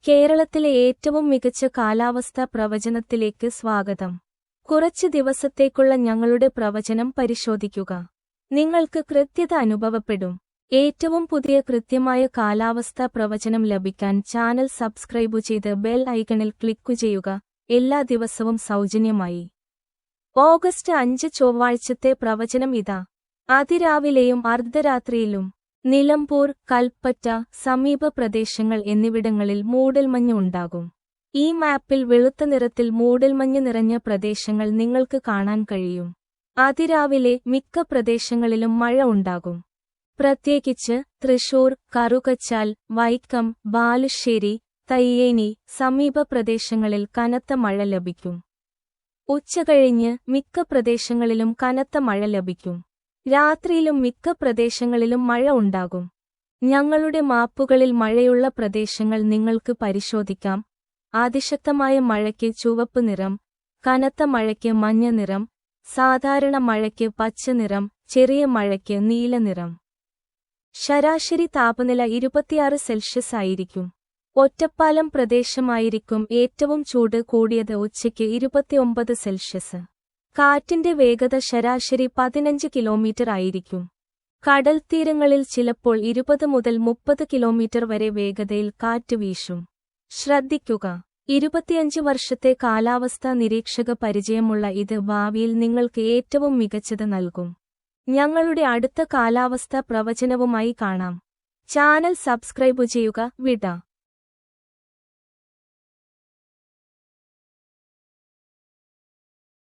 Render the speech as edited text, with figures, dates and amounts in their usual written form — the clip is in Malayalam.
കേരളത്തിലെ ഏറ്റവും മികച്ച കാലാവസ്ഥാ പ്രവചനത്തിലേക്ക് സ്വാഗതം. കുറച്ച് ദിവസത്തേക്കുള്ള ഞങ്ങളുടെ പ്രവചനം പരിശോധിക്കുക. നിങ്ങൾക്ക് കൃത്യത അനുഭവപ്പെടും. ഏറ്റവും പുതിയ കൃത്യമായ കാലാവസ്ഥാ പ്രവചനം ലഭിക്കാൻ ചാനൽ സബ്സ്ക്രൈബ് ചെയ്ത് ബെൽ ഐക്കണിൽ ക്ലിക്കു ചെയ്യുക. എല്ലാ ദിവസവും സൗജന്യമായി. ഓഗസ്റ്റ് 5 ചൊവ്വാഴ്ചത്തെ പ്രവചനം ഇതാ. അതിരാവിലെയും അർദ്ധരാത്രിയിലും നിലമ്പൂർ, കൽപ്പറ്റ, സമീപ പ്രദേശങ്ങൾ എന്നിവിടങ്ങളിൽ മൂടൽമഞ്ഞ് ഉണ്ടാകും. ഈ മാപ്പിൽ വെളുത്ത നിറത്തിൽ മൂടൽമഞ്ഞ് നിറഞ്ഞ പ്രദേശങ്ങൾ നിങ്ങൾക്ക് കാണാൻ കഴിയും. അതിരാവിലെ മിക്ക പ്രദേശങ്ങളിലും മഴ ഉണ്ടാകും. പ്രത്യേകിച്ച് തൃശൂർ, കറുകച്ചാൽ, വൈക്കം, ബാലുശ്ശേരി, തയ്യേനി സമീപ പ്രദേശങ്ങളിൽ കനത്ത മഴ ലഭിക്കും. ഉച്ചകഴിഞ്ഞ് മിക്ക പ്രദേശങ്ങളിലും കനത്ത മഴ ലഭിക്കും. രാത്രിയിലും മിക്ക പ്രദേശങ്ങളിലും മഴ ഉണ്ടാകും. ഞങ്ങളുടെ മാപ്പുകളിൽ മഴയുള്ള പ്രദേശങ്ങൾ നിങ്ങൾക്ക് പരിശോധിക്കാം. അതിശക്തമായ മഴയ്ക്ക് ചുവപ്പ് നിറം, കനത്ത മഴയ്ക്ക് മഞ്ഞ നിറം, സാധാരണ മഴയ്ക്ക് പച്ച നിറം, ചെറിയ മഴയ്ക്ക് നീല നിറം. ശരാശരി താപനില 26 സെൽഷ്യസ് ആയിരിക്കും. ഒറ്റപ്പാലം പ്രദേശമായിരിക്കും ഏറ്റവും ചൂട് കൂടിയത്, ഉച്ചയ്ക്ക് 29 സെൽഷ്യസ്. കാറ്റിന്റെ വേഗത ശരാശരി 15 കിലോമീറ്റർ ആയിരിക്കും. കടൽത്തീരങ്ങളിൽ ചിലപ്പോൾ 20 മുതൽ 30 കിലോമീറ്റർ വരെ വേഗതയിൽ കാറ്റ് വീശും. ശ്രദ്ധിക്കുക. 25 വർഷത്തെ കാലാവസ്ഥാ നിരീക്ഷക പരിചയമുള്ള ഇത് ഭാവിയിൽ നിങ്ങൾക്ക് ഏറ്റവും മികച്ചത് നൽകും. ഞങ്ങളുടെ അടുത്ത കാലാവസ്ഥാ പ്രവചനവുമായി കാണാം. ചാനൽ സബ്സ്ക്രൈബ് ചെയ്യുക. വിട.